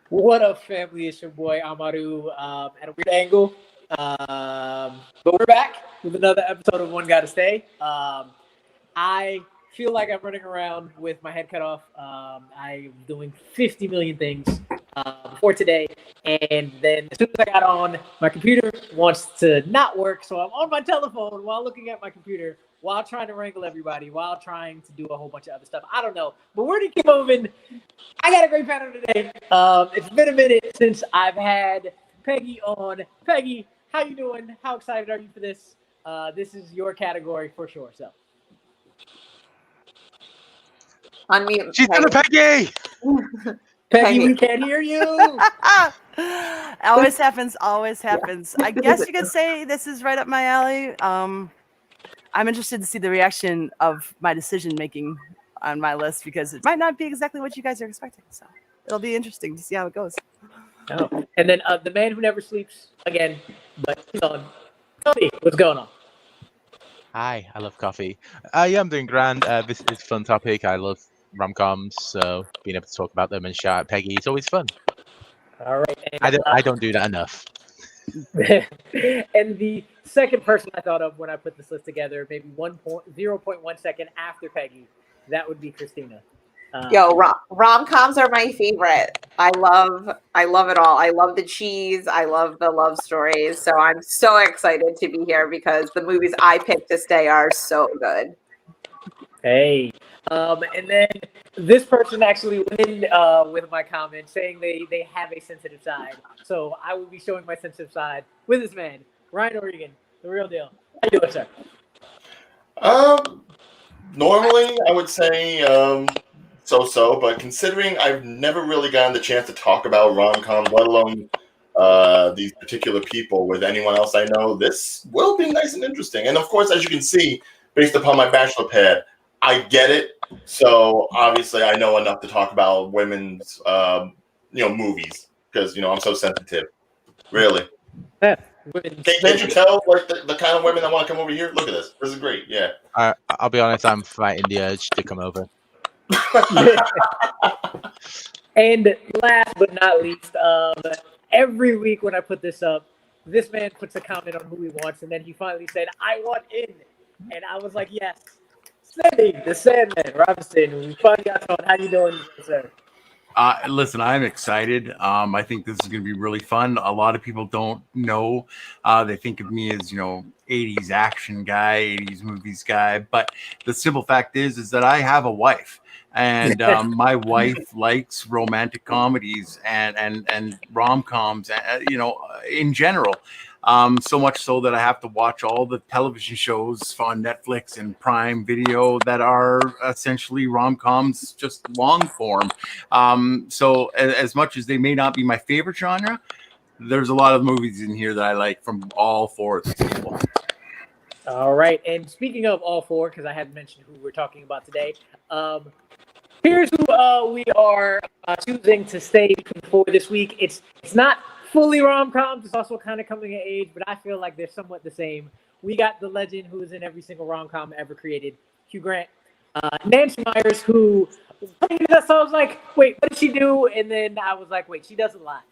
What up, family? It's your boy Amaru at a weird angle. But we're back with another episode of One Gotta Stay. I feel like I'm running around with my head cut off. I'm doing 50 million things before today. And then as soon as I got on, my computer wants to not work. So I'm on my telephone while looking at my computer, while trying to wrangle everybody, while trying to do a whole bunch of other stuff. I don't know. But we're going to keep moving. I got a great panel today. It's been a minute since I've had Peggy on. Peggy, how you doing? How excited are you for this? This is your category for sure. So, unmute. She's gonna Peggy. Peggy, we can't hear you. Always happens. Always happens. I guess you could say this is right up my alley. I'm interested to see the reaction of my decision making on my list because it might not be exactly what you guys are expecting. So it'll be interesting to see how it goes. Oh. And then the man who never sleeps again, but he's on. Tell me what's going on. Hi, I love coffee. Yeah, I'm doing grand. This is a fun topic. I love rom-coms, so being able to talk about them and shout at Peggy is always fun. All right. And, I don't do that enough. And the second person I thought of when I put this list together, maybe 0.1 second after Peggy, that would be Christina. Rom-coms are my favorite. I love it all. I love the cheese. I love the love stories. So I'm so excited to be here because the movies I picked to stay are so good. Hey. And then this person actually went in with my comment saying they have a sensitive side. So I will be showing my sensitive side with this man, Ryan Oregon, the real deal. How you doing, sir? Normally, I would say so-so, but considering I've never really gotten the chance to talk about rom-coms, let alone these particular people with anyone else I know, this will be nice and interesting. And of course, as you can see, based upon my bachelor pad, I get it. So obviously, I know enough to talk about women's, movies because I'm so sensitive. Really. Yeah. Can't you tell like the kind of women that want to come over here? Look at this. This is great. Yeah. I'll be honest. I'm fighting the urge to come over. And last but not least, every week when I put this up, this man puts a comment on who he wants, and then he finally said, "I want in," and I was like, "Yes." Cindy, the Sandman, Robinson, we finally got on. How you doing, sir? Listen, I'm excited. I think this is going to be really fun. A lot of people don't know. They think of me as, 80s action guy, 80s movies guy. But the simple fact is that I have a wife. And my wife likes romantic comedies and rom-coms, in general. So much so that I have to watch all the television shows on Netflix and Prime Video that are essentially rom-coms, just long form. So as much as they may not be my favorite genre, there's a lot of movies in here that I like from all four of these people. All right. And speaking of all four, because I hadn't mentioned who we're talking about today, here's who we are choosing to stay for this week. It's not fully rom-coms. It's also kind of coming of age, but I feel like they're somewhat the same. We got the legend who is in every single rom-com ever created, Hugh Grant. Nancy Meyers, who playing this, I was like, wait, what did she do? And then I was like, wait, she does a lot.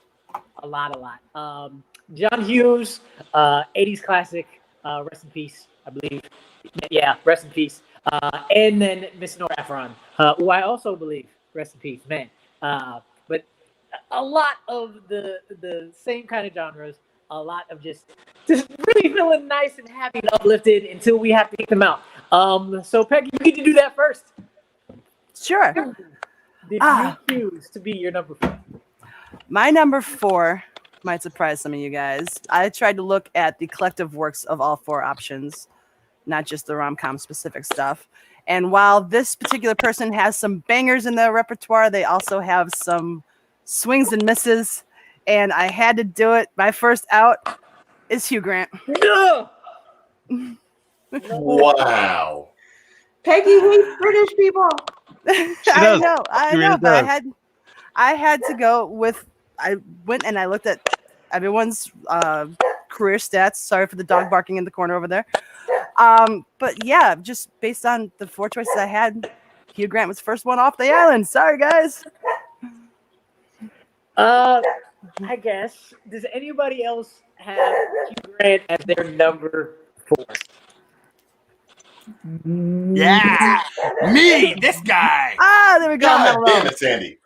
John Hughes, 80s classic, rest in peace, I believe. Yeah, rest in peace. And then Miss Nora Ephron, who I also believe, rest in peace, man. But a lot of the same kind of genres, a lot of just really feeling nice and happy and uplifted until we have to kick them out. So Peggy, you get to do that first. Sure. Did you choose to be your number 4? My number 4 might surprise some of you guys. I tried to look at the collective works of all 4 options, not just the rom-com specific stuff. And while this particular person has some bangers in their repertoire, they also have some swings and misses. And I had to do it. My first out is Hugh Grant. No! Wow. Peggy hates British people. I know, but I had to go with. I went and I looked at everyone's career stats. Sorry for the dog barking in the corner over there. But yeah, just based on the 4 choices I had, Hugh Grant was the first one off the island. Sorry, guys. I guess. Does anybody else have Hugh Grant as their number 4? Yeah, me, this guy. There we go. God Mellow. damn it, Sandy.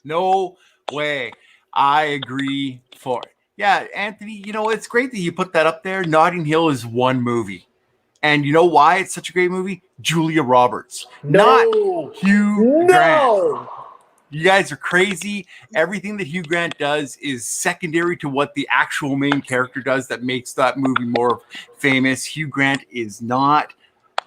No way. I agree for it. Yeah, Anthony, it's great that you put that up there. Notting Hill is one movie. And you know why it's such a great movie? Julia Roberts, not Hugh Grant. You guys are crazy. Everything that Hugh Grant does is secondary to what the actual main character does that makes that movie more famous. Hugh Grant is not,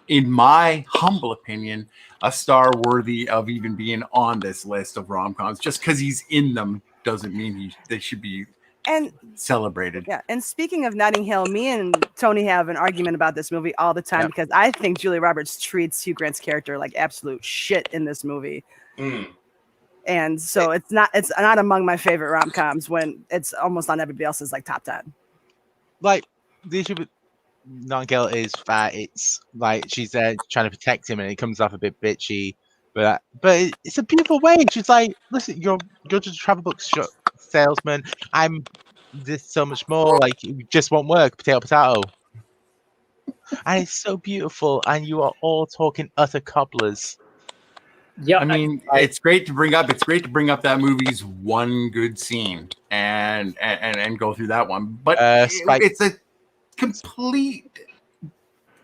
in my humble opinion, a star worthy of even being on this list of rom-coms. Just because he's in them doesn't mean they should be celebrated. Yeah, and speaking of Notting Hill, me and Tony have an argument about this movie all the time because I think Julia Roberts treats Hugh Grant's character like absolute shit in this movie. And so it's not among my favorite rom-coms when it's almost on everybody else's like top 10. Like the issue with Notting Hill is that it's like she's there trying to protect him, and it comes off a bit bitchy. But it's a beautiful way. She's like, listen, you're just a travel book salesman. I'm this so much more. Like, it just won't work. Potato, potato. And it's so beautiful. And you are all talking utter cobblers. Yeah, I mean, it's great to bring up. It's great to bring up that movie's one good scene and go through that one. But it's a complete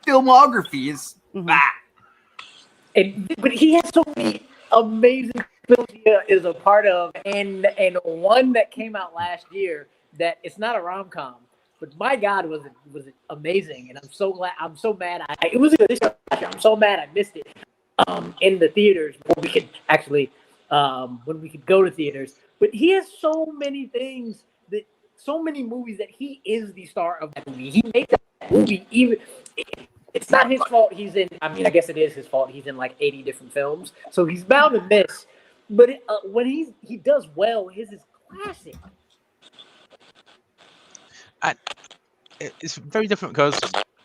filmography. Is that? But he has so many amazing films he is a part of, and one that came out last year that it's not a rom-com, but my God, was it amazing, and I'm so glad. I'm so mad. It was this year. I'm so mad I missed it in the theaters before we could actually when we could go to theaters. But he has so many things so many movies that he is the star of that movie. He makes that movie even. It's not his fault he's in. I mean, I guess it is his fault he's in like 80 different films, so he's bound to miss. But when he does well, his is classic. It's very different because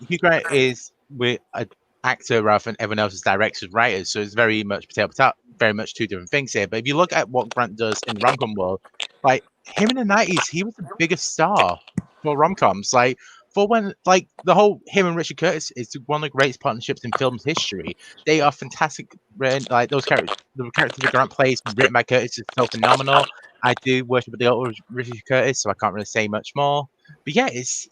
Hugh Grant is with an actor rather than everyone else is directors, writers. So it's very much potato, very much two different things here. But if you look at what Grant does in the rom-com world, like him in the 90s, he was the biggest star for rom-coms. Like for when like the whole him and Richard Curtis is one of the greatest partnerships in film's history. They are fantastic. Like those characters, the characters that Grant plays, written by Curtis, is so phenomenal. I do worship the old Richard Curtis, so I can't really say much more. But yeah, it's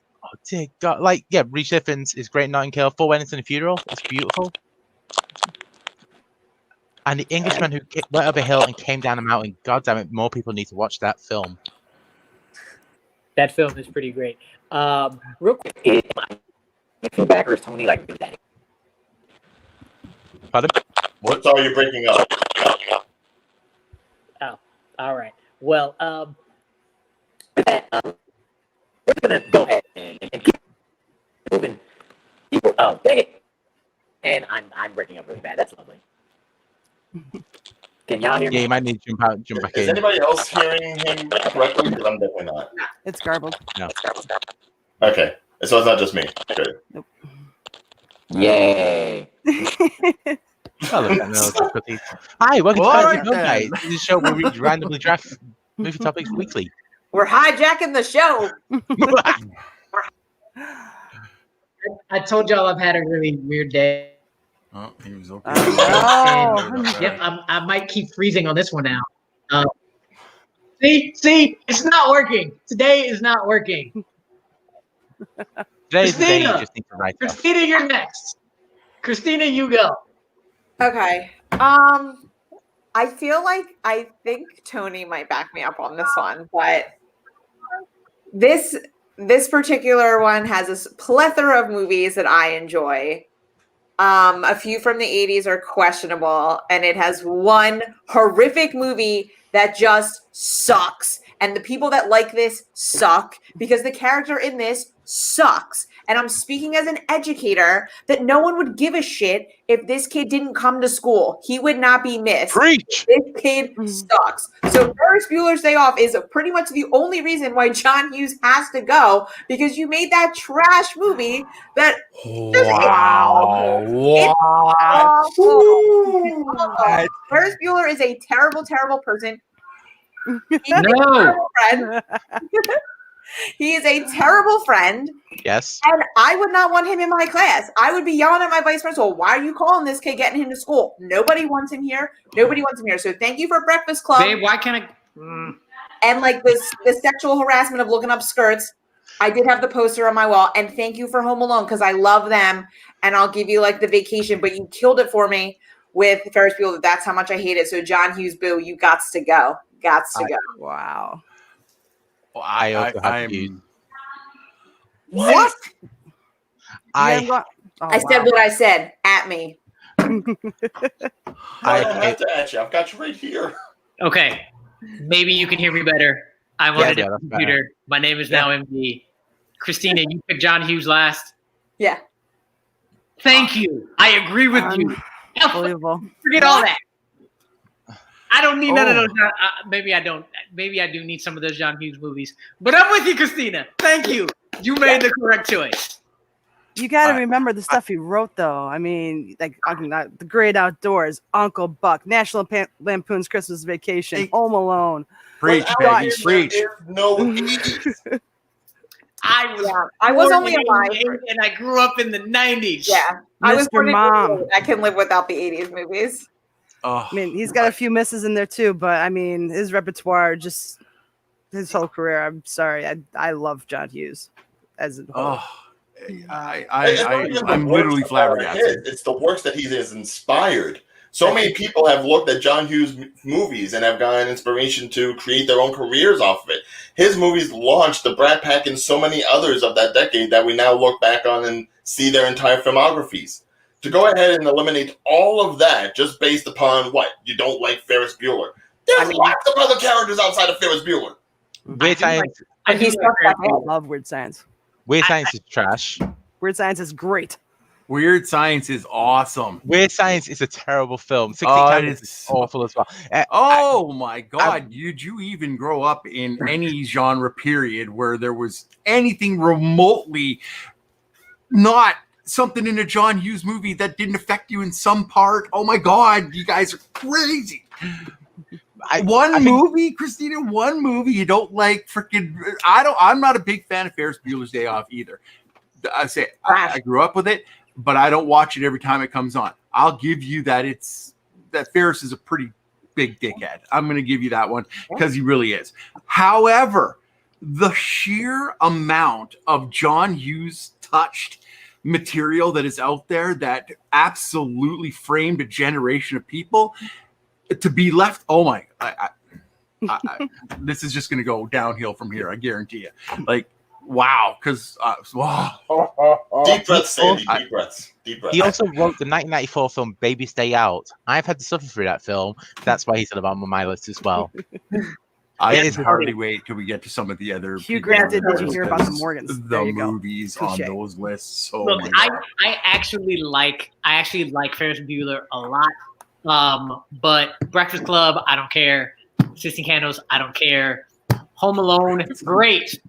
dear God, like Reese Ifans is great in Notting Hill. Four Weddings and a Funeral, it's beautiful. And The Englishman Who Went Up a Hill and Came Down a Mountain. God damn it, more people need to watch that film. That film is pretty great. Real quick, feedback or is Tony like that? Pardon? What are you breaking up? Oh, all right. Well, we're gonna go ahead and keep moving. Oh, dang it! And I'm breaking up really bad. That's lovely. Can y'all hear me? Yeah, you might need to jump back in. Is anybody else hearing him correctly? Because I'm definitely not. It's garbled. No. Okay, so it's not just me. Good. Nope. Yay! Hi, welcome to Fantasy Film Guys. This is a show where we randomly draft movie topics weekly. We're hijacking the show. I told y'all I've had a really weird day. Oh, he was okay. Yep, I might keep freezing on this one now. See, it's not working. Today is not working. Today's the day you just need to write off. Christina, you're next. Christina, you go. Okay. I think Tony might back me up on this one, but this particular one has a plethora of movies that I enjoy. A few from the 80s are questionable, and it has one horrific movie that just sucks. And the people that like this suck because the character in this sucks. And I'm speaking as an educator that no one would give a shit if this kid didn't come to school. He would not be missed. Preach! This kid sucks. So Ferris Bueller's Day Off is pretty much the only reason why John Hughes has to go, because you made that trash movie that Wow. Ferris Bueller is a terrible, terrible person. He is a No. terrible friend. He is a terrible friend. Yes. And I would not want him in my class. I would be yelling at my vice principal, why are you calling this kid, getting him to school? Nobody wants him here. Nobody wants him here. So thank you for Breakfast Club. Babe, why can't I? And like the sexual harassment of looking up skirts. I did have the poster on my wall. And thank you for Home Alone, because I love them. And I'll give you like the vacation. But you killed it for me with Ferris Bueller. That's how much I hate it. So John Hughes, boo, you gots to go. Gots to go. Wow. I also have Hughes. What? I I said what I said. At me. I don't have to at you. I've got you right here. Okay, maybe you can hear me better. I'm on a that's different better. computer. My name is now MD. Christina, you picked John Hughes last. Yeah. Thank you. I agree with you. Unbelievable. Forget all that. I don't need none of those. Maybe I don't. Maybe I do need some of those John Hughes movies. But I'm with you, Christina. Thank you. You made the correct choice. You got to remember the stuff he wrote, though. I mean, like The Great Outdoors, Uncle Buck, National Lampoon's Christmas Vacation, Home Alone. Preach, Peggy, preach. No, I was only alive, and I grew up in the 90s. Yeah, I was Mr. born in Mom. 88. I can live without the 80s movies. Oh, I mean, he's got a few misses in there too, but I mean, his repertoire, just his whole career. I'm sorry, I love John Hughes as a whole. I'm literally flabbergasted. It's the works that he has inspired. So many people have looked at John Hughes movies and have gotten inspiration to create their own careers off of it. His movies launched the Brat Pack and so many others of that decade that we now look back on and see their entire filmographies. To go ahead and eliminate all of that just based upon what? You don't like Ferris Bueller. There's lots of other characters outside of Ferris Bueller. Weird Science. I love Weird Science. Weird Science is trash. Weird Science is great. Weird Science is awesome. Weird Science is a terrible film. 16 Candles is awful as well. My God. Did you even grow up in any genre period where there was anything remotely not something in a John Hughes movie that didn't affect you in some part? Oh my God, you guys are crazy. One movie, Christina, one movie you don't like. Freaking, I'm not a big fan of Ferris Bueller's Day Off either. I grew up with it, but I don't watch it every time it comes on. I'll give you that that Ferris is a pretty big dickhead. I'm going to give you that one because he really is. However, the sheer amount of John Hughes touched material that is out there that absolutely framed a generation of people to be left. Oh my, this is just going to go downhill from here. I guarantee you. Like, wow. Cause deep breaths, Sandy, deep breaths. He also wrote the 1994 film Baby's Day Out. I've had to suffer through that film. That's why he's on my list as well. I can hardly wait till we get to some of the other. Hugh Grant, did you hear about the Morgans? The movies on those lists. So look, I actually like Ferris Bueller a lot. But Breakfast Club, I don't care. 16 Candles, I don't care. Home Alone, it's great.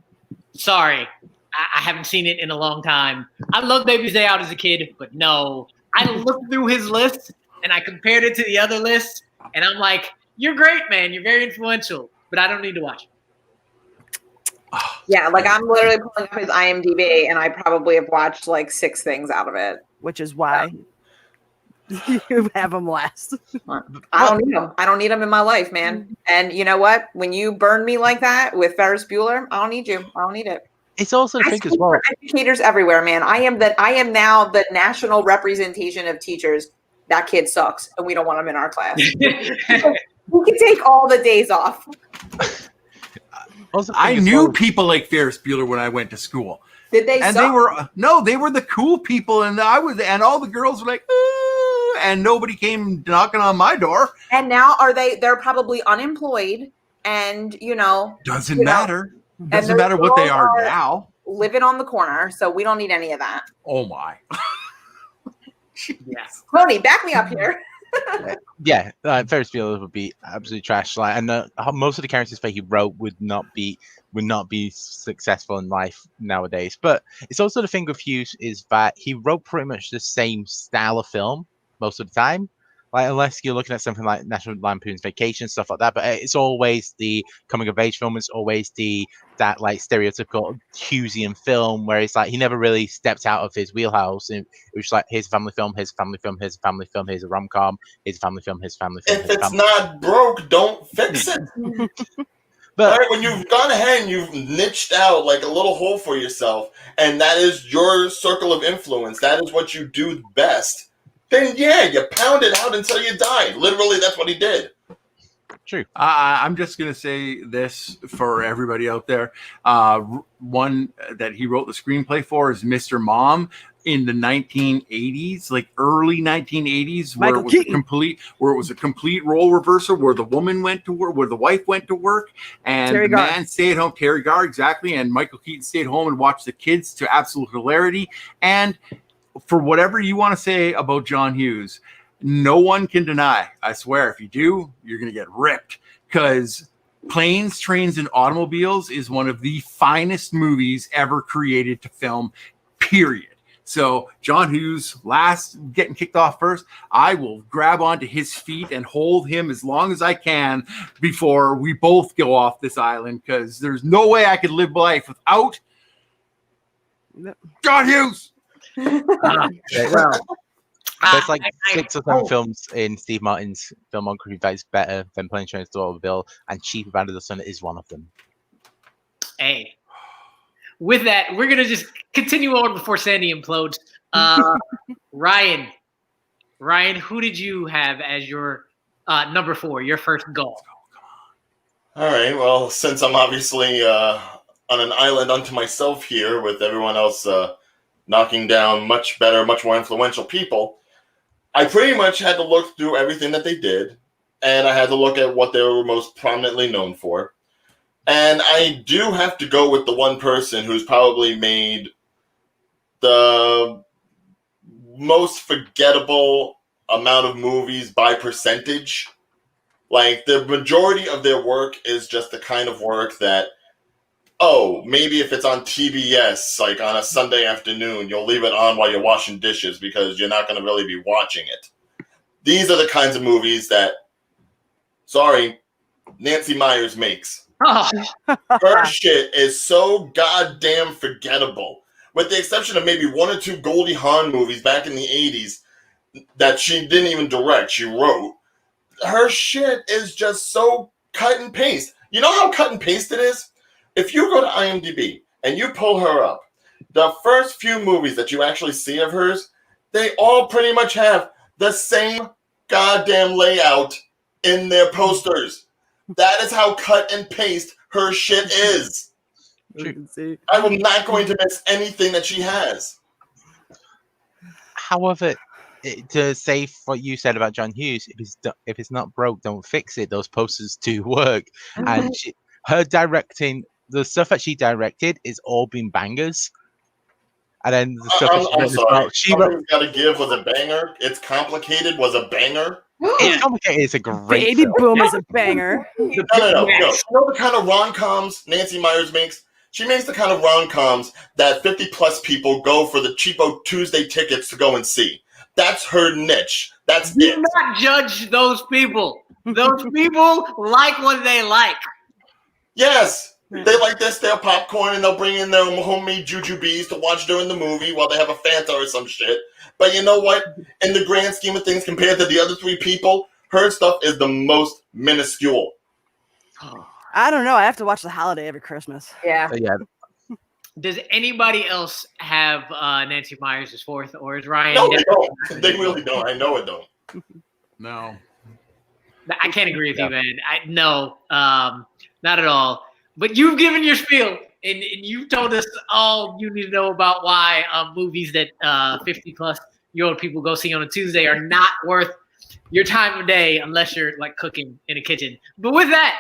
Sorry, I haven't seen it in a long time. I loved Baby's Day Out as a kid, but no. I looked through his list and I compared it to the other lists, and I'm like, you're great, man. You're very influential, but I don't need to watch it. Yeah, like I'm literally pulling up his IMDb, and I probably have watched like 6 things out of it. Which is why you have him last. I don't need them. I don't need them in my life, man. And you know what? When you burn me like that with Ferris Bueller, I don't need you. I don't need it. It's also the thing as well. Educators everywhere, man. I am now the national representation of teachers. That kid sucks, and we don't want him in our class. We can take all the days off. I knew people like Ferris Bueller when I went to school. Did they? And suck? they were the cool people, and all the girls were like, ooh, and nobody came knocking on my door. And now they're probably unemployed, and doesn't matter. Doesn't matter what they are now. Living on the corner, so we don't need any of that. Oh my. Yes. Tony, back me up here. Yeah, Ferris Bueller would be absolutely trash. And most of the characters that he wrote would not be successful in life nowadays. But it's also the thing with Hughes is that he wrote pretty much the same style of film most of the time. Like, unless you're looking at something like National Lampoon's Vacation, stuff like that, but it's always the coming of age film. It's always that like stereotypical Hughesian film where it's like he never really stepped out of his wheelhouse. And it was like, here's a family film, here's a family film, here's a family film, here's a rom-com, here's a family film, here's a family film. If it's not broke, don't fix it. But all right, when you've gone ahead and you've niched out like a little hole for yourself, and that is your circle of influence, that is what you do best, then yeah, you pound it out until you die. Literally, that's what he did. true. I'm just going to say this for everybody out there. One that he wrote the screenplay for is Mr. Mom in the 1980s, like early 1980s, where it was a complete role reversal, where the woman went to work, where the wife went to work, and the man stayed home. Terry Garr, exactly, and Michael Keaton stayed home and watched the kids to absolute hilarity. And for whatever you want to say about John Hughes, no one can deny, I swear, if you do, you're going to get ripped, because Planes, Trains, and Automobiles is one of the finest movies ever created to film, period. So John Hughes, getting kicked off first, I will grab onto his feet and hold him as long as I can before we both go off this island, because there's no way I could live life without John Hughes. There's like 6 or 7 films in Steve Martin's filmography that is better than Planes, Trains, and Automobiles, and Chief of Under the Sun is one of them. Hey, with that, we're gonna just continue on before Sandy implodes. Ryan, who did you have as your number 4, your first goal? All right. Well, since I'm obviously on an island unto myself here, with everyone else knocking down much better, much more influential people, I pretty much had to look through everything that they did, and I had to look at what they were most prominently known for. And I do have to go with the one person who's probably made the most forgettable amount of movies by percentage. Like, the majority of their work is just the kind of work that, maybe if it's on TBS, like on a Sunday afternoon, you'll leave it on while you're washing dishes because you're not going to really be watching it. These are the kinds of movies that, Nancy Meyers makes. Oh. Her shit is so goddamn forgettable. With the exception of maybe 1 or 2 Goldie Hawn movies back in the 80s that she didn't even direct, she wrote. Her shit is just so cut and paste. You know how cut and paste it is? If you go to IMDb and you pull her up, the first few movies that you actually see of hers, they all pretty much have the same goddamn layout in their posters. That is how cut and paste her shit is. I am not going to miss anything that she has. However, to say what you said about John Hughes, if it's not broke, don't fix it. Those posters do work. And her directing, the stuff that she directed is all been bangers. And then the stuff Something's Gotta Give was a banger. It's Complicated was a banger. It's Complicated is a great Baby film. Boom is a banger. No. You know the kind of rom-coms Nancy Meyers makes? She makes the kind of rom-coms that 50-plus people go for the cheapo Tuesday tickets to go and see. That's her niche. That's it. Do not judge those people. Those people like what they like. Yes. They like their stale popcorn, and they'll bring in their homemade jujubes to watch during the movie while they have a Fanta or some shit. But you know what? In the grand scheme of things, compared to the other 3 people, her stuff is the most minuscule. I don't know. I have to watch The Holiday every Christmas. Yeah. Does anybody else have Nancy Meyers as 4th, or is Ryan? No, they don't. They really don't. I know it don't. No. I can't agree with you, man. No, not at all. But you've given your spiel, and you've told us all you need to know about why movies that 50-plus-year-old people go see on a Tuesday are not worth your time of day unless you're like cooking in a kitchen. But with that,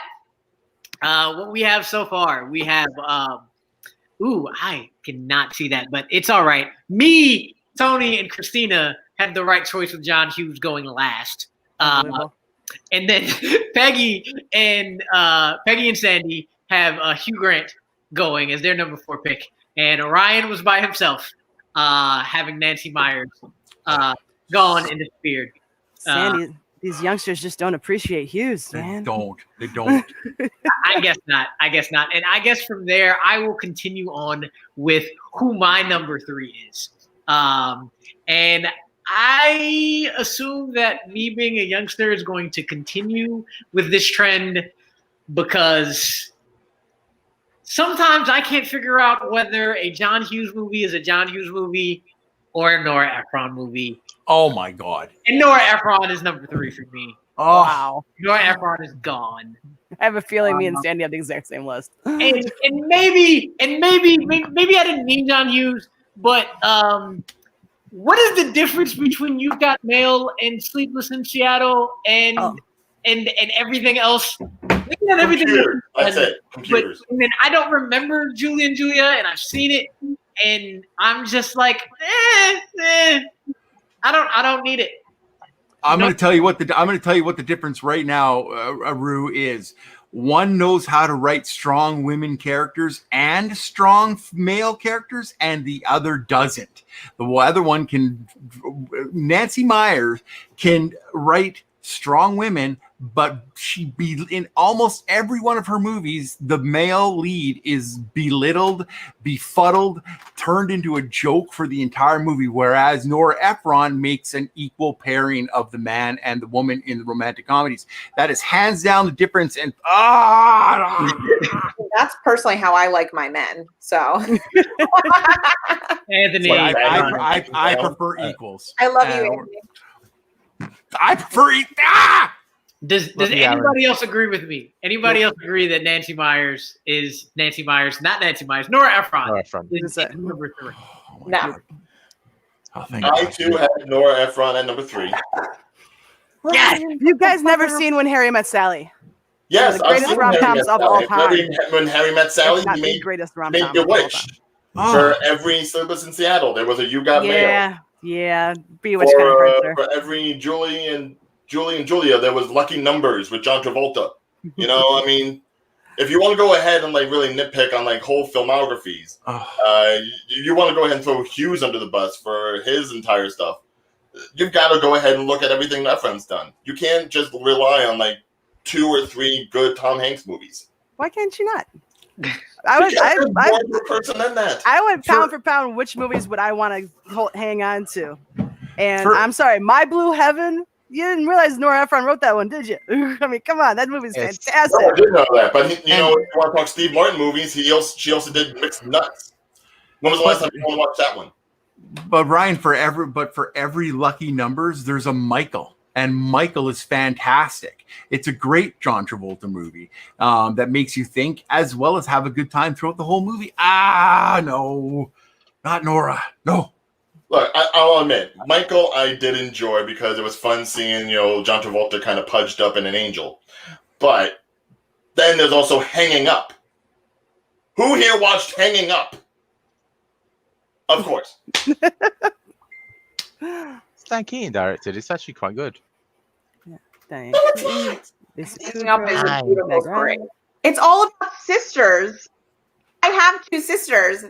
what we have so far, we have I cannot see that, but it's all right. Me, Tony, and Christina had the right choice with John Hughes going last. And then Peggy and Sandy have Hugh Grant going as their number 4 pick. And Orion was by himself, having Nancy Meyers gone and disappeared. Sandy, these youngsters just don't appreciate Hughes, man. They don't. I guess not. And I guess from there, I will continue on with who my number 3 is. And I assume that me being a youngster is going to continue with this trend because sometimes I can't figure out whether a John Hughes movie is a John Hughes movie or a Nora Ephron movie. Oh my God. And Nora Ephron is number 3 for me. Oh, Wow. Nora Ephron is gone. I have a feeling me and Sandy have the exact same list. And maybe I didn't mean John Hughes, but what is the difference between You've Got Mail and Sleepless in Seattle and everything else? Looking at everything, Computer. That's it. Computers. But then I don't remember Julie and Julia, and I've seen it, and I'm just like, I don't need it. I'm going to tell you what the difference right now, Ru, is. One knows how to write strong women characters and strong male characters, and the other doesn't. The other one Nancy Meyers can write strong women, but in almost every one of her movies, the male lead is belittled, befuddled, turned into a joke for the entire movie, whereas Nora Ephron makes an equal pairing of the man and the woman in the romantic comedies. That is hands down the difference. And That's personally how I like my men. So Anthony, I prefer equals. I love you, Anthony. I prefer Does anybody else agree with me? Anybody else agree that Nancy Meyers is Nancy Meyers, not Nancy Meyers, Nora Ephron? Nora Ephron. Is number 3. No. I too have Nora Ephron at number 3. Yes. You guys never seen When Harry Met Sally? Yes, the greatest rom-coms of all time. When Harry Met Sally, Not he the made greatest rom-com the of all Witch. time. For every Sleepless in Seattle, there was a You Got Mail. Yeah, Bewitched kind of character. For every Julie and Julia, there was Lucky Numbers with John Travolta. You know, I mean, if you want to go ahead and like really nitpick on like whole filmographies, you want to go ahead and throw Hughes under the bus for his entire stuff. You've got to go ahead and look at everything that Ephron's done. You can't just rely on like 2 or 3 good Tom Hanks movies. Why can't you not? I went pound for pound. Which movies would I want to hang on to? And I'm sorry, My Blue Heaven. You didn't realize Nora Ephron wrote that one, did you? I mean, come on, that movie's fantastic. No, I did know that, but if you want to talk Steve Martin movies, she also did Mixed Nuts. When was the last time you watched that one? But Ryan, for every Lucky Numbers, there's a Michael. And Michael is fantastic. It's a great John Travolta movie that makes you think as well as have a good time throughout the whole movie. No, not Nora. No. Look, I'll admit, Michael I did enjoy because it was fun seeing, John Travolta kind of pudged up in an angel. But then there's also Hanging Up. Who here watched Hanging Up? Of course. Stan Keaton directed. It's actually quite good. No, it's not. Hanging Up is a beautiful story. It's all about sisters. I have 2 sisters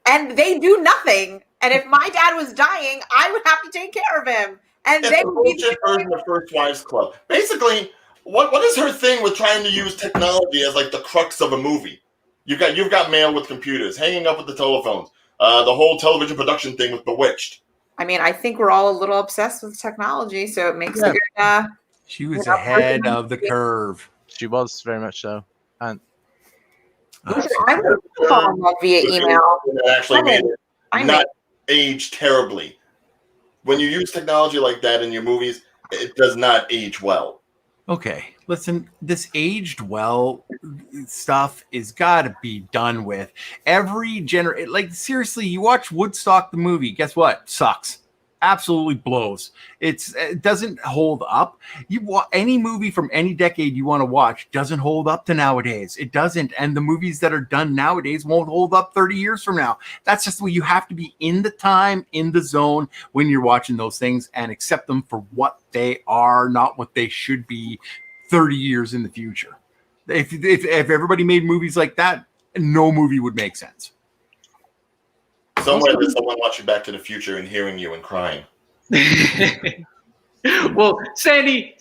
and they do nothing. And if my dad was dying, I would have to take care of him. And it's they a bullshit version of First Wives Club. Basically, what is her thing with trying to use technology as like the crux of a movie? You've got Mail with computers, Hanging Up with the telephones, the whole television production thing with Bewitched. I mean, I think we're all a little obsessed with technology, so it makes a good. She was ahead of the curve. She was very much so. And I would fall in love via email. It actually made it not age terribly. When you use technology like that in your movies, it does not age well. Okay, listen, this aged well stuff is got to be done with. Every like seriously, you watch Woodstock the movie, guess what? Sucks. Absolutely blows. It doesn't hold up. Any movie from any decade you want to watch doesn't hold up to nowadays. It doesn't. And the movies that are done nowadays won't hold up 30 years from now. That's just the way you have to be in the time, in the zone when you're watching those things and accept them for what they are, not what they should be 30 years in the future. If everybody made movies like that, no movie would make sense. Somewhere there's someone watching Back to the Future and hearing you and crying. Well, Sandy,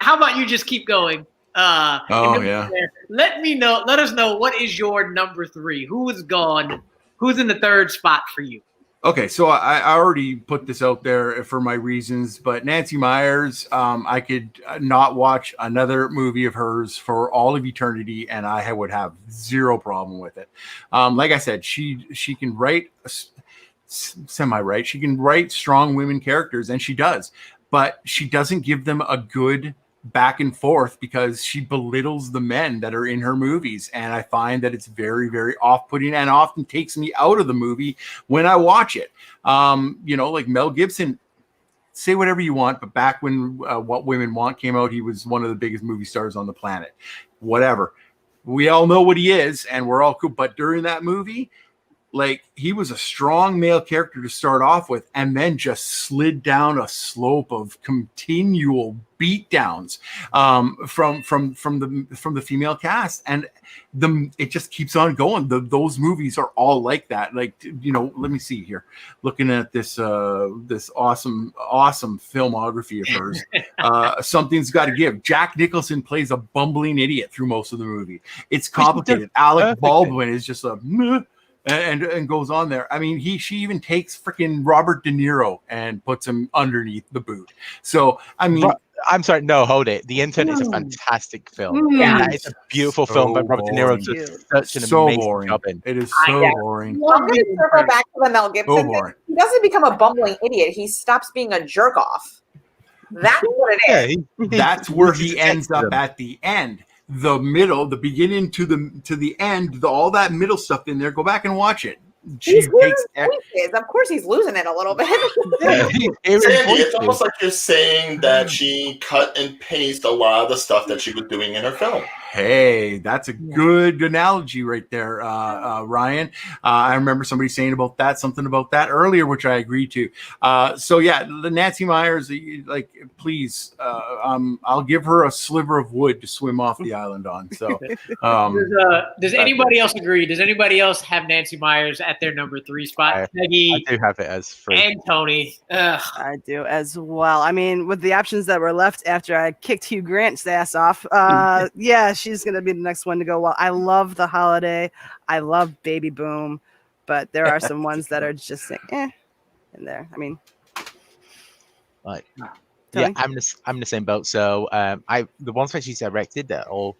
how about you just keep going? Oh, yeah. Let us know what is your number 3. Who is gone? Who's in the 3rd spot for you? Okay, so I already put this out there for my reasons, but Nancy Meyers, I could not watch another movie of hers for all of eternity, and I would have zero problem with it. Like I said, she can write semi-right. She can write strong women characters, and she does, but she doesn't give them a good back and forth because she belittles the men that are in her movies, and I find that it's very, very off-putting and often takes me out of the movie when I watch it. Like Mel Gibson, say whatever you want, but back when What Women Want came out, he was one of the biggest movie stars on the planet. Whatever, we all know what he is, and we're all cool, but during that movie, like, he was a strong male character to start off with, and then just slid down a slope of continual beatdowns from the female cast, and it just keeps on going. Those movies are all like that. Like, let me see here, looking at this awesome filmography of hers. Something's got to give. Jack Nicholson plays a bumbling idiot through most of the movie. It's complicated. Alec Baldwin is just a meh, and goes on there. I mean, she even takes freaking Robert De Niro and puts him underneath the boot. So, I mean, I'm sorry, no, hold it. The Intern is a fantastic film. Yeah, it's a beautiful film, but Robert De Niro does such an amazing job in. It is so boring. I'm going to circle back to the Mel Gibson thing. He doesn't become a bumbling idiot. He stops being a jerk off. That's what it is. That's where he ends up at the end. The middle, the beginning to the end, all that middle stuff in there. Go back and watch it. Of course, he's losing it a little bit. Sandy, it's almost like you're saying that she cut and pasted a lot of the stuff that she was doing in her film. Hey, that's a good analogy right there, Ryan. I remember somebody saying something about that earlier, which I agree to. So yeah, the Nancy Meyers, like, please, I'll give her a sliver of wood to swim off the island on. So, does anybody else agree? Does anybody else have Nancy Meyers at their number 3 spot? Peggy, I do have it as 3. And Tony. I do as well. I mean, with the options that were left after I kicked Hugh Grant's ass off, yeah, she's going to be the next one to go. Well, I love The Holiday. I love Baby Boom, but there are some ones that are just like, in there. I mean, like, Tony? yeah, I'm in the same boat. So the ones that she's directed, they're all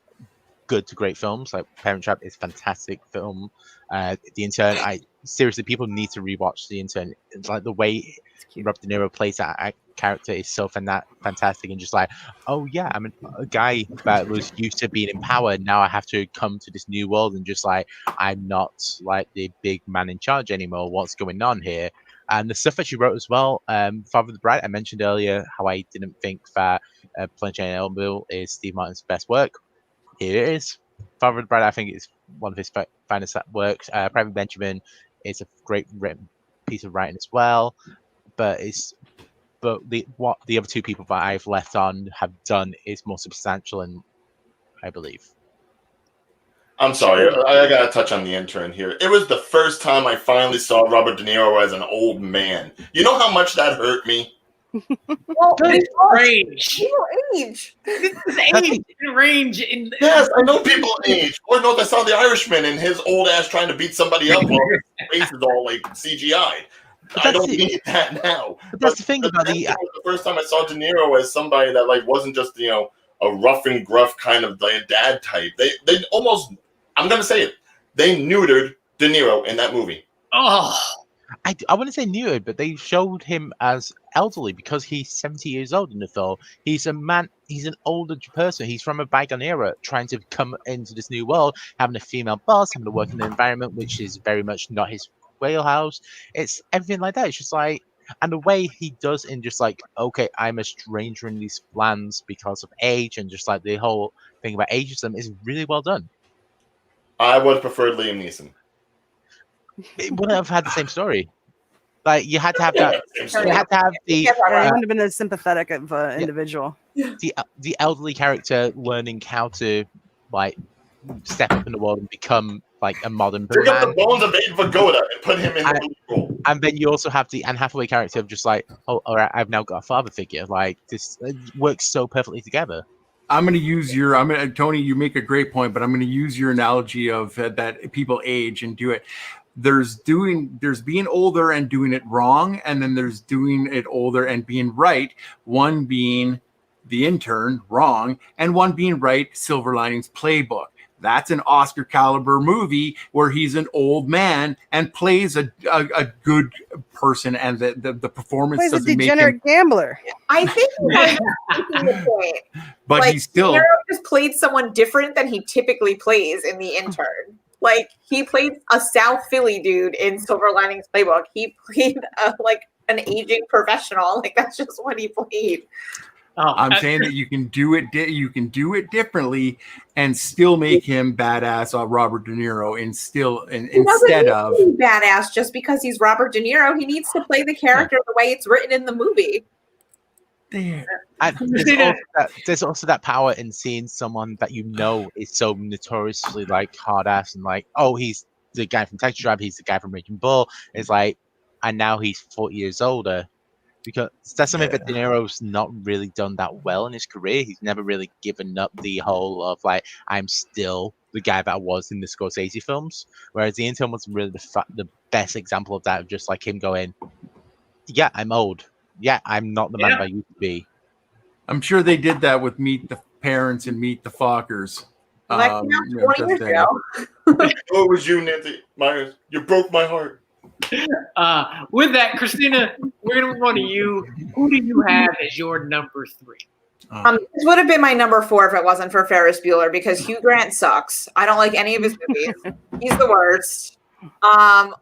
good to great films. Like Parent Trap is a fantastic film. The Intern, seriously, people need to rewatch The Intern. It's like the way Rob De Niro plays that character is so fantastic, and just like, oh yeah, I'm a guy that was used to being in power. Now I have to come to this new world, and just like, I'm not like the big man in charge anymore. What's going on here? And the stuff that she wrote as well, Father of the Bride, I mentioned earlier how I didn't think that Plain Jane and Elmville is Steve Martin's best work. Here it is. Father of the Bride, I think, is one of his finest works. Private Benjamin is a great written piece of writing as well, but what the other two people that I've left on have done is more substantial, and I believe. I'm sorry, I gotta touch on The Intern here. It was the first time I finally saw Robert De Niro as an old man. You know how much that hurt me? Well, Good range. Age. This is age and range. Yes, I know people age. Lord knows I saw The Irishman and his old ass trying to beat somebody up while his face is all like CGI. I don't need that now. But that's the thing about the first time I saw De Niro as somebody that like wasn't just a rough and gruff kind of like dad type. They almost, I'm gonna say it, they neutered De Niro in that movie. Oh, I wouldn't say neutered, but they showed him as elderly because he's 70 years old in the film. He's a man. He's an older person. He's from a bygone era, trying to come into this new world, having a female boss, having to work in an environment which is very much not his wheelhouse. It's everything like that. It's just like, and the way he does in just like, okay, I'm a stranger in these lands because of age, and just like the whole thing about ageism is really well done. I would have preferred Liam Neeson. It wouldn't have had the same story. Like, you had to have that. You had to have the. He wouldn't have been as sympathetic of an individual. The elderly character learning how to like step up in the world and become like a modern Pick up man. the bones of Abe Vigoda and put him in the lead role. And then you also have the Anne Hathaway character of just like, oh, all right, I've now got a father figure. Like this works so perfectly together. I'm going to use Tony, you make a great point, but I'm going to use your analogy of that people age and do it. There's being older and doing it wrong, and then there's doing it older and being right. One being The Intern, wrong, and one being right, Silver Linings Playbook. That's an Oscar caliber movie where he's an old man and plays a good person, and the performance Plays a doesn't make degenerate him. gambler. I think you guys are making the point. But Like, he's still. De Niro just played someone different than he typically plays in The Intern. Like, he played a South Philly dude in Silver Linings Playbook. He played like an aging professional. Like, that's just what he played. Oh, I'm saying that you can do it. You can do it differently and still make him badass. Robert De Niro, instead of He doesn't need to be badass just because he's Robert De Niro. He needs to play the character the way it's written in the movie. there. And there's also that power in seeing someone that you know is so notoriously like hard ass and like, oh, he's the guy from Taxi Driver, he's the guy from Raging Bull. It's like, and now he's 40 years older. Because that's something that De Niro's not really done that well in his career. He's never really given up the whole of like, I'm still the guy that I was in the Scorsese films. Whereas The Intern was really the best example of that, of just like him going, yeah, I'm old. Yeah, I'm not the man that I used to be. I'm sure they did that with Meet the Parents and Meet the Fockers. Like, 20 years ago. Oh, it was you, Nancy Meyers. You broke my heart. With that, Christina, we're gonna move on to you. Who do you have as your number 3? This would have been my number 4 if it wasn't for Ferris Bueller, because Hugh Grant sucks. I don't like any of his movies. He's the worst.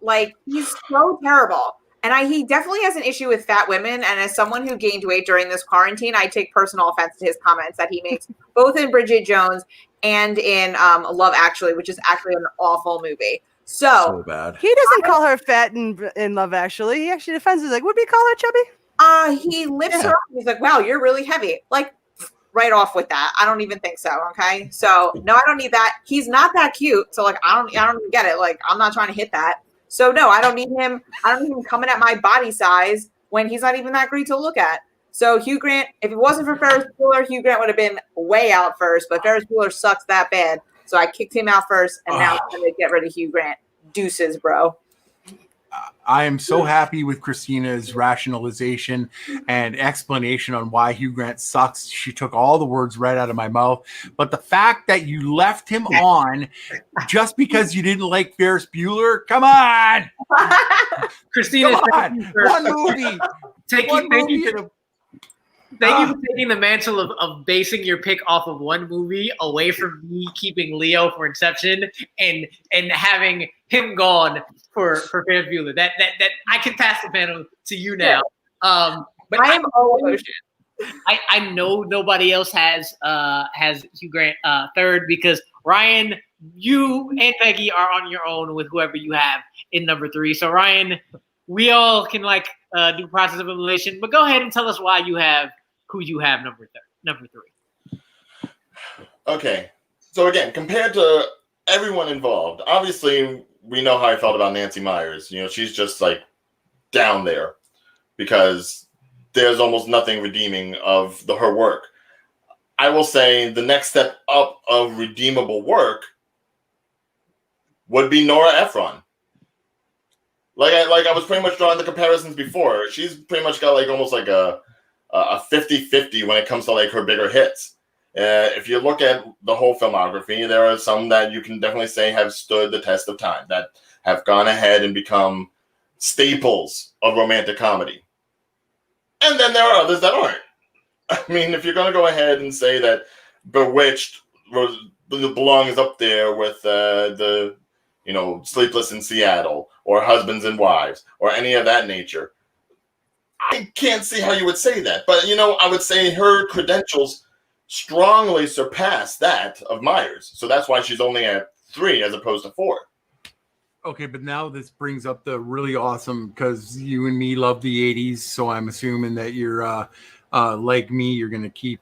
Like, he's so terrible. And he definitely has an issue with fat women. And as someone who gained weight during this quarantine, I take personal offense to his comments that he makes both in Bridget Jones and in Love Actually, which is actually an awful movie. So bad. He doesn't call her fat in Love Actually. He actually defends her. Like, would we call her chubby? He lifts her up. He's like, wow, you're really heavy. Like, right off with that. I don't even think so. Okay. So no, I don't need that. He's not that cute. So like, I don't even get it. Like, I'm not trying to hit that. So no, I don't need him. I don't need him coming at my body size when he's not even that great to look at. So Hugh Grant, if it wasn't for Ferris Bueller, Hugh Grant would have been way out first, but Ferris Bueller sucks that bad. So I kicked him out first, and now I'm going to get rid of Hugh Grant. Deuces, bro. I am so happy with Christina's rationalization and explanation on why Hugh Grant sucks. She took all the words right out of my mouth. But the fact that you left him on just because you didn't like Ferris Bueller, come on. Christina, Come on. One movie. Thank you for taking the mantle of basing your pick off of one movie away from me keeping Leo for Inception and having him gone for Ferris Bueller. That I can pass the panel to you now. But I am all emotion. I know nobody else has Hugh Grant third, because Ryan, you and Peggy are on your own with whoever you have in number 3. So Ryan, we all can do process of elimination, but go ahead and tell us why you have who you have number 3. Okay. So again, compared to everyone involved, obviously we know how I felt about Nancy Meyers. You know, she's just like down there because there's almost nothing redeeming of her work. I will say the next step up of redeemable work would be Nora Ephron. Like I was pretty much drawing the comparisons before. She's pretty much got like almost like a 50-50 when it comes to like her bigger hits. If you look at the whole filmography, there are some that you can definitely say have stood the test of time, that have gone ahead and become staples of romantic comedy. And then there are others that aren't. I mean, if you're going to go ahead and say that Bewitched belongs up there with the Sleepless in Seattle or Husbands and Wives or any of that nature, I can't see how you would say that. But, I would say her credentials strongly surpass that of Meyers. So that's why she's only at 3 as opposed to 4. Okay, but now this brings up the really awesome, because you and me love the 80s, so I'm assuming that you're like me, you're gonna keep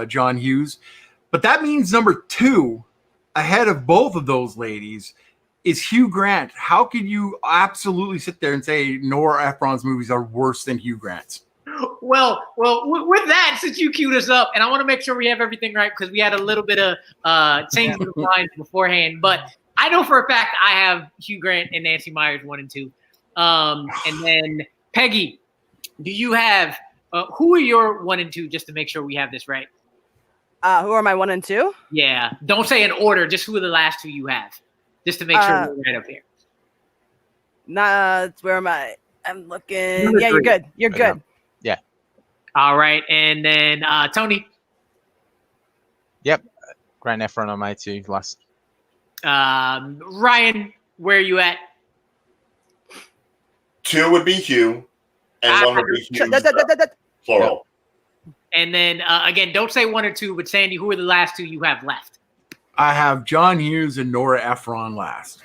John Hughes. But that means number 2 ahead of both of those ladies is Hugh Grant. How could you absolutely sit there and say Nora Ephron's movies are worse than Hugh Grant's? Well, with that, since you queued us up, and I want to make sure we have everything right because we had a little bit of change of minds beforehand, but I know for a fact I have Hugh Grant and Nancy Meyers 1 and 2. And then Peggy, do you have who are your 1 and 2 just to make sure we have this right? Who are my 1 and 2? Yeah, don't say in order, just who are the last 2 you have, just to make sure we're right up here. Where am I? I'm looking. Number Yeah, 3. you're good. You're good. Yeah. All right, and then Tony. Yep. Grant Ephron on my 2 last. Ryan, where are you at? 2 would be Hugh, and 1 would be Hughes, plural. And then again, don't say 1 or 2, but Sandy, who are the last 2 you have left? I have John Hughes and Nora Ephron last.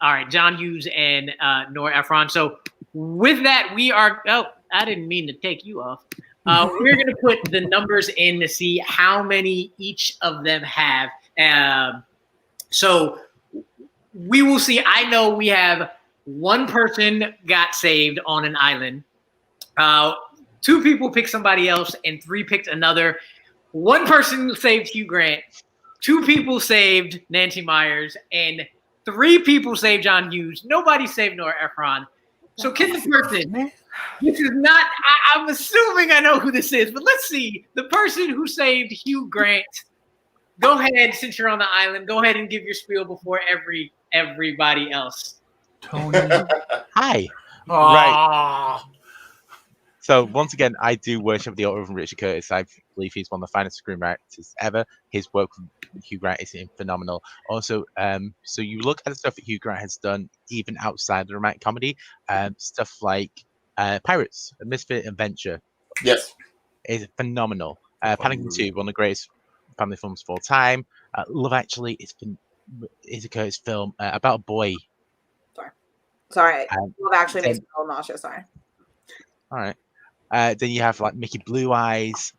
All right, John Hughes and Nora Ephron. So with that, we are. Oh, I didn't mean to take you off. We're going to put the numbers in to see how many each of them have. So we will see. I know we have 1 person got saved on an island. 2 people picked somebody else, and 3 picked another. 1 person saved Hugh Grant. 2 people saved Nancy Meyers, and 3 people saved John Hughes. Nobody saved Nora Ephron. So can the person, this is not, I'm assuming I know who this is, but let's see. The person who saved Hugh Grant, go ahead, since you're on the island, go ahead and give your spiel before everybody else. Tony. Hi. Oh. Right. So once again, I do worship the author of Richard Curtis. I believe he's one of the finest screenwriters ever. His work with Hugh Grant is phenomenal. Also, so you look at the stuff that Hugh Grant has done, even outside the romantic comedy, stuff like Pirates, A Misfit Adventure. Yes. Is phenomenal. Paddington 2, one of the greatest family films of all time. Love Actually is a Curtis film about a boy. Sorry. Love Actually makes me a little nauseous. Sorry. All right. Then you have like Mickey Blue Eyes,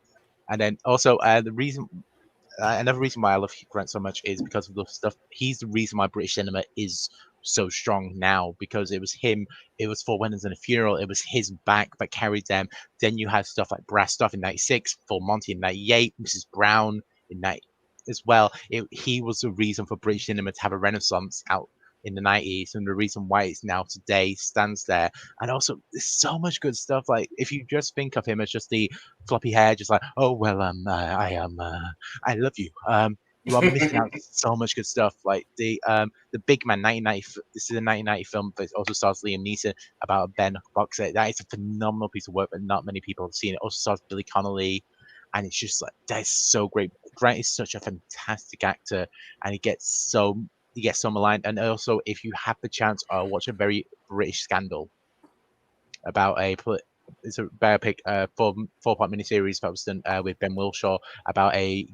and then also another reason why I love Hugh Grant so much is because of the stuff. He's the reason why British cinema is so strong now, because it was him. It was Four Weddings and a Funeral. It was his back that carried them. Then you have stuff like Brass Stuff in '96, Full Monty in '98, Mrs. Brown in '90 as well. He was the reason for British cinema to have a renaissance out in the 90s, and the reason why it's now today stands there. And also there's so much good stuff. Like if you just think of him as just the floppy hair, just like, oh well, I love you, you are missing out so much good stuff. Like the Big Man 1990, this is a 1990 film, but it also stars Liam Neeson about a Ben boxer. That is a phenomenal piece of work, but not many people have seen it. Also stars Billy Connolly, and it's just like, that is so great. Grant is such a fantastic actor, and he gets so maligned. And also, if you have the chance, watch a very British Scandal about it's a biopic, 4-part miniseries that was done with Ben Wilshaw about a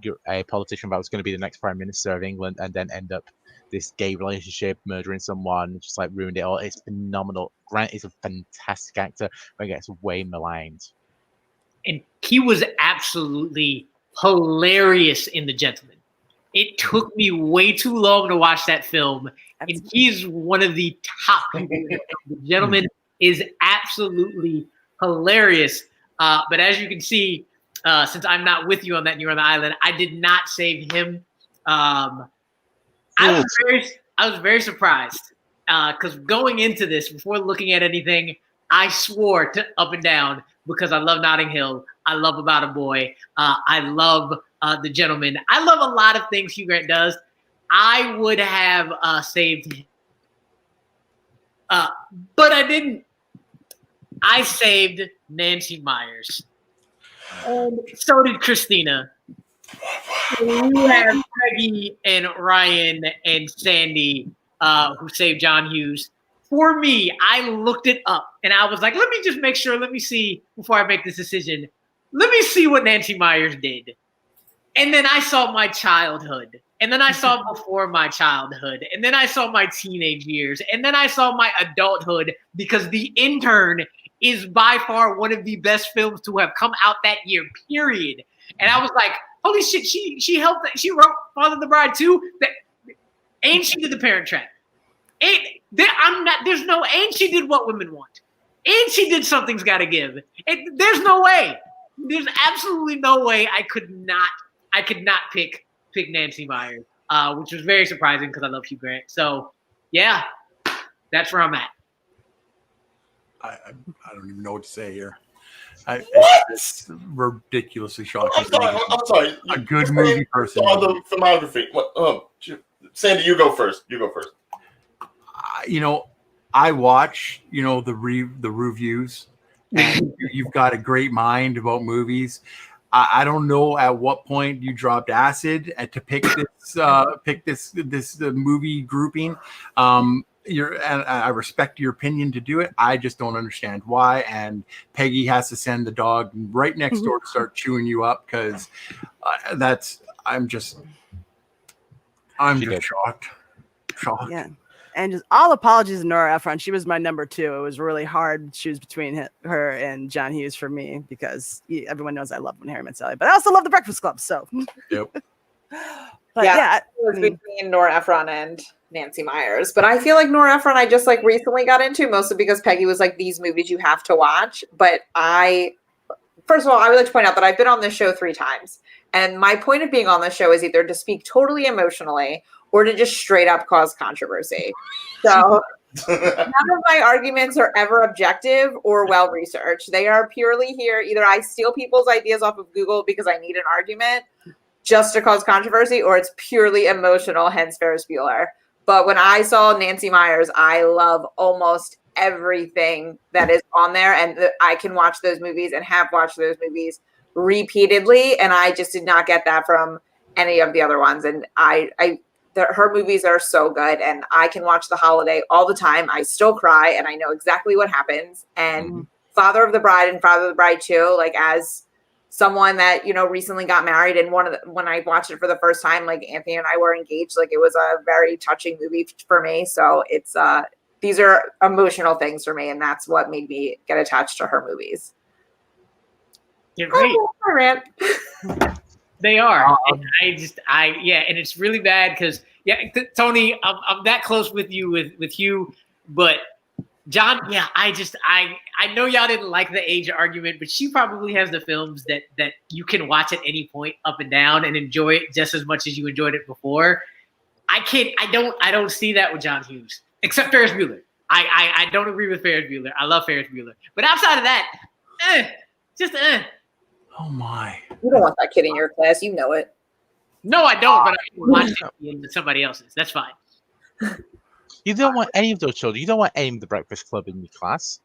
politician that was going to be the next Prime Minister of England, and then end up this gay relationship, murdering someone, just like ruined it all. It's phenomenal. Grant is a fantastic actor, but gets way maligned. And he was absolutely hilarious in The Gentleman. It took me way too long to watch that film, and he's one of the top people. The Gentleman is absolutely hilarious. But as you can see, since I'm not with you on that, and you're on the island, I did not save him. I was very surprised because going into this, before looking at anything, I swore up and down, because I love Notting Hill, I love About a Boy, I love The Gentleman. I love a lot of things Hugh Grant does. I would have saved him. But I didn't. I saved Nancy Meyers. And so did Christina. We have Peggy and Ryan and Sandy who saved John Hughes. For me, I looked it up and I was like, let me just make sure, let me see before I make this decision. Let me see what Nancy Meyers did. And then I saw my childhood. And then I saw before my childhood. And then I saw my teenage years. And then I saw my adulthood, because The Intern is by far one of the best films to have come out that year, period. And I was like, holy shit, she helped, she wrote Father of the Bride too? And she did The Parent Trap. There's no, and she did What Women Want. And she did Something's Gotta Give. There's no way. There's absolutely no way I could not pick Nancy Meyers, which was very surprising because I love Hugh Grant. So, yeah, that's where I'm at. I don't even know what to say here. What? It's ridiculously shocking. I'm sorry. A good movie person. All the filmography. What? Sandy, you go first. I watch, the RuViews, and you've got a great mind about movies. I don't know at what point you dropped acid to pick this movie grouping. And I respect your opinion to do it. I just don't understand why. And Peggy has to send the dog right next door to start chewing you up because I'm just shocked. Yeah. And just all apologies to Nora Ephron. She was my number 2. It was really hard to choose between her and John Hughes for me because everyone knows I love When Harry Met Sally, but I also love The Breakfast Club. So, yep. But it was between Nora Ephron and Nancy Meyers. But I feel like Nora Ephron I just like recently got into, mostly because Peggy was like, these movies you have to watch. But first of all, I would like to point out that I've been on this show 3 times. And my point of being on this show is either to speak totally emotionally or to just straight up cause controversy. So none of my arguments are ever objective or well-researched. They are purely here. Either I steal people's ideas off of Google because I need an argument just to cause controversy, or it's purely emotional, hence Ferris Bueller. But when I saw Nancy Meyers, I love almost everything that is on there. And I can watch those movies and have watched those movies repeatedly. And I just did not get that from any of the other ones. And her movies are so good, and I can watch The Holiday all the time. I still cry, and I know exactly what happens. And Father of the Bride and Father of the Bride 2, like as someone that, recently got married, and when I watched it for the first time, like Anthony and I were engaged, like it was a very touching movie for me. So it's these are emotional things for me, and that's what made me get attached to her movies. You're great. I rant. They are. And and it's really bad because, Tony, I'm that close with you with Hugh, but John, I know y'all didn't like the age argument, but she probably has the films that you can watch at any point up and down and enjoy it just as much as you enjoyed it before. I don't see that with John Hughes, except Ferris Bueller. I don't agree with Ferris Bueller. I love Ferris Bueller. But outside of that, Oh my! You don't want that kid in your class. You know it. No, I don't. But I can watch it in somebody else's. That's fine. You don't want any of those children. You don't want any of the Breakfast Club in your class.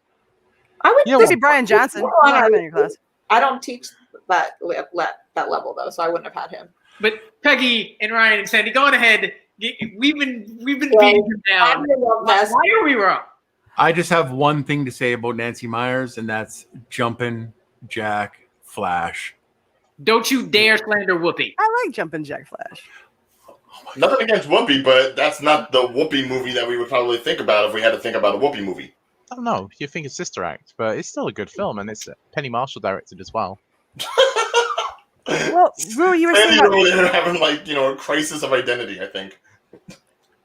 I would see Brian Johnson. You don't have him in your class. I don't teach that level though, so I wouldn't have had him. But Peggy and Ryan and Sandy, go on ahead. We've been beating him down. Why are we wrong? I just have one thing to say about Nancy Meyers, and that's Jumpin' Jack Flash. Don't you dare slander Whoopi. I like Jumpin' Jack Flash. Nothing against Whoopi, but that's not the Whoopi movie that we would probably think about if we had to think about a Whoopi movie. I don't know. You think it's Sister Act, but it's still a good film, and it's Penny Marshall directed as well. Well, Rue, you were saying they're having a crisis of identity, I think.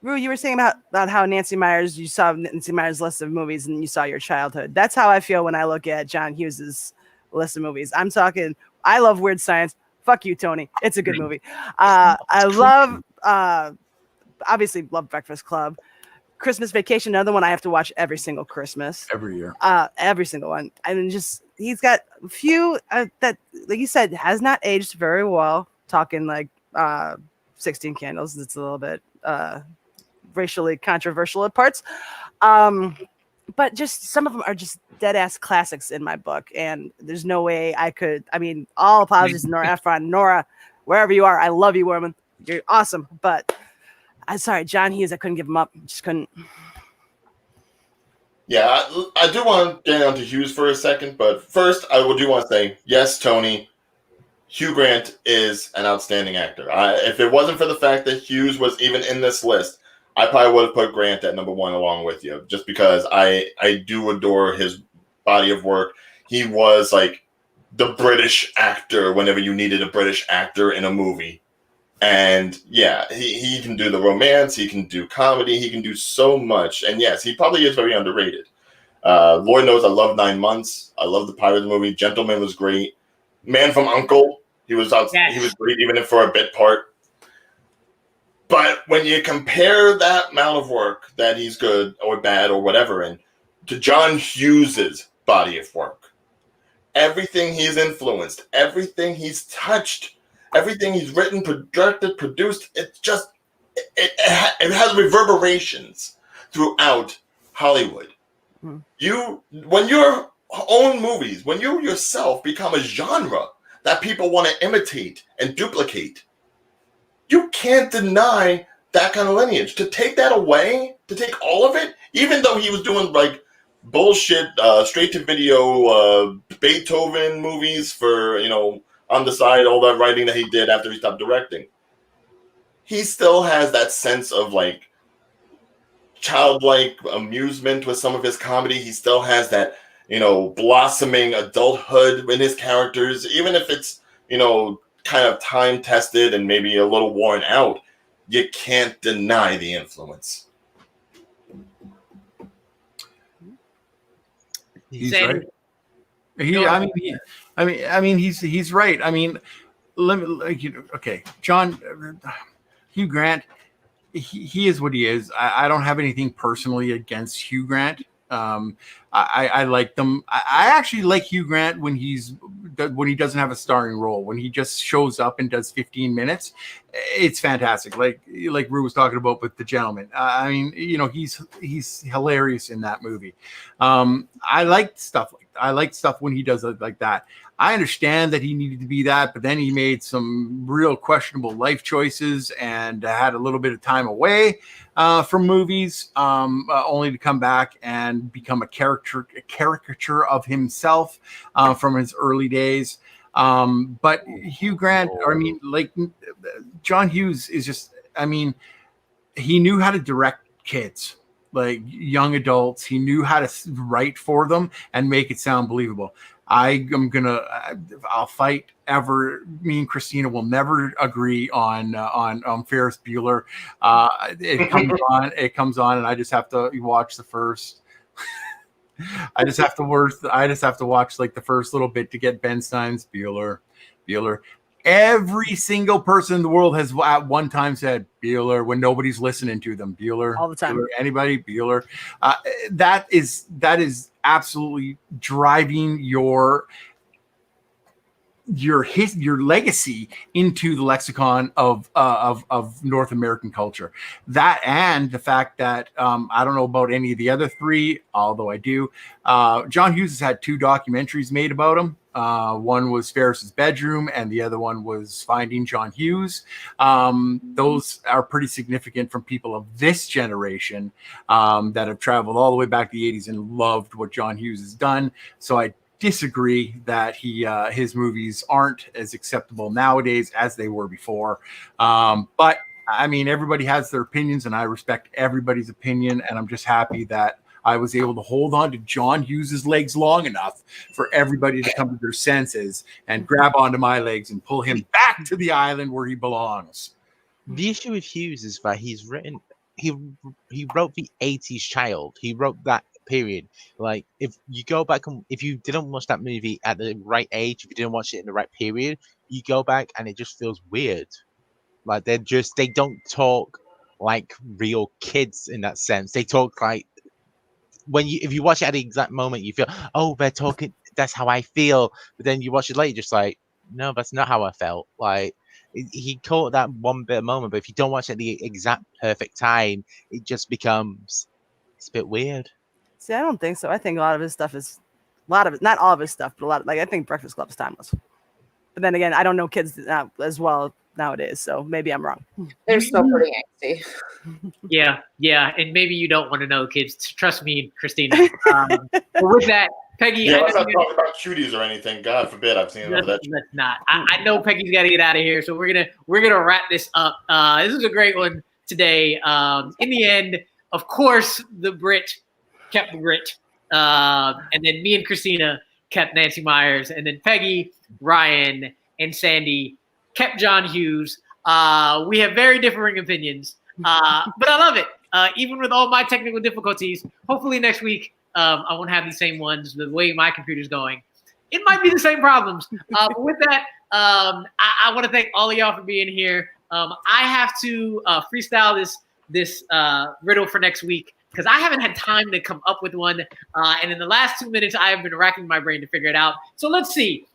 Rue, you were saying about how Nancy Meyers, you saw Nancy Meyers' list of movies and you saw your childhood. That's how I feel when I look at John Hughes's list of movies. I'm talking, I love Weird Science. Fuck you, Tony. It's a good movie. I love, obviously love Breakfast Club. Christmas Vacation, another one I have to watch every single Christmas. Every year. Every single one. And just, he's got a few that, like you said, has not aged very well. Talking like 16 Candles. It's a little bit racially controversial at parts. But just some of them are just dead ass classics in my book. And there's no way I could, all apologies to Nora Ephron. Nora, wherever you are, I love you, woman. You're awesome. But I'm sorry, John Hughes, I couldn't give him up. Just couldn't. Yeah, I do want to get on to Hughes for a second. But first, I do want to say, yes, Tony, Hugh Grant is an outstanding actor. If it wasn't for the fact that Hughes was even in this list, I probably would have put Grant at number 1 along with you, just because I do adore his body of work. He was like the British actor whenever you needed a British actor in a movie. And yeah, he can do the romance, he can do comedy, he can do so much. And yes, he probably is very underrated. Lord knows I love 9 Months. I love the Pirates movie. Gentleman was great. Man from U.N.C.L.E. He was great, even if for a bit part. But when you compare that amount of work that he's good or bad or whatever in to John Hughes's body of work, everything he's influenced, everything he's touched, everything he's written, directed, produced, it has reverberations throughout Hollywood. When your own movies, when you yourself become a genre that people want to imitate and duplicate, you can't deny that kind of lineage. To take that away, to take all of it, even though he was doing like bullshit straight to video Beethoven movies for, on the side, all that writing that he did after he stopped directing, he still has that sense of like childlike amusement with some of his comedy. He still has that, blossoming adulthood in his characters, even if it's, kind of time tested and maybe a little worn out. You can't deny the influence. He's right. He's right. I mean, okay, John, Hugh Grant, he is what he is. I don't have anything personally against Hugh Grant. I like them. I actually like Hugh Grant when he doesn't have a starring role, when he just shows up and does 15 minutes. It's fantastic. Like Ru was talking about with The Gentleman. I mean, he's hilarious in that movie. I like stuff like that. I like stuff when he does it like that. I understand that he needed to be that, but then he made some real questionable life choices and had a little bit of time away from movies, only to come back and become a caricature of himself from his early days. But Hugh Grant, John Hughes is just, he knew how to direct kids, like young adults. He knew how to write for them and make it sound believable. I'll fight ever. Me and Christina will never agree on Ferris Bueller. It comes on, and I just have to watch the first. I just have to watch like the first little bit to get Ben Stein's Bueller. Every single person in the world has at one time said Bueller when nobody's listening to them. Bueller all the time. Bueller, anybody Bueller. That is absolutely driving your legacy into the lexicon of North American culture. That, and the fact that I don't know about any of the other three, although I do. John Hughes has had 2 documentaries made about him. One was Ferris's Bedroom, and the other one was Finding John Hughes. Those are pretty significant from people of this generation that have traveled all the way back to the 80s and loved what John Hughes has done. So I disagree that his movies aren't as acceptable nowadays as they were before. But I mean, everybody has their opinions, and I respect everybody's opinion. And I'm just happy that I was able to hold on to John Hughes's legs long enough for everybody to come to their senses and grab onto my legs and pull him back to the island where he belongs. The issue with Hughes is that he wrote the 80s child. He wrote that period. Like, if you go back and if you didn't watch that movie at the right age, if you didn't watch it in the right period, you go back and it just feels weird. Like they don't talk like real kids in that sense. They talk like if you watch it at the exact moment, you feel, oh, they're talking. That's how I feel. But then you watch it later, just like, no, that's not how I felt. Like he caught that one bit of moment, but if you don't watch it at the exact perfect time, it just becomes a bit weird. See, I don't think so. I think a lot of his stuff is not all of his stuff, but a lot. Like I think Breakfast Club is timeless. But then again, I don't know kids as well nowadays, so maybe I'm wrong. They're still pretty angsty. Yeah, and maybe you don't want to know kids. Trust me, Christina. But with that, Peggy. Yeah, let's not talk about cuties or anything. God forbid, I've seen enough of that. Let's not. I know Peggy's got to get out of here, so we're gonna wrap this up. This was a great one today. In the end, of course, the Brit kept the Brit, and then me and Christina kept Nancy Meyers, and then Peggy, Ryan, and Sandy kept John Hughes. We have very differing opinions, but I love it. Even with all my technical difficulties, hopefully next week I won't have these same ones. The way my computer's going, it might be the same problems. But with that, I want to thank all of y'all for being here. I have to freestyle this riddle for next week because I haven't had time to come up with one. And in the last 2 minutes, I have been racking my brain to figure it out. So let's see.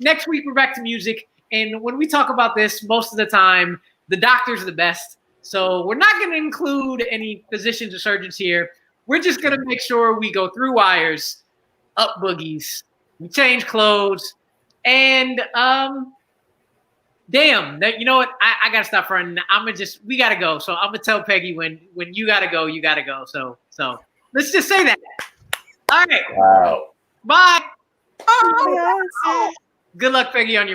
Next week, we're back to music. And when we talk about this, most of the time, the doctors are the best. So we're not going to include any physicians or surgeons here. We're just going to make sure we go through wires, up boogies, we change clothes, and damn, you know what? I gotta stop running. We gotta go. So I'm gonna tell Peggy when you gotta go, you gotta go. So let's just say that. All right. Wow. Bye. Oh, yes. Good luck, Peggy, on your match.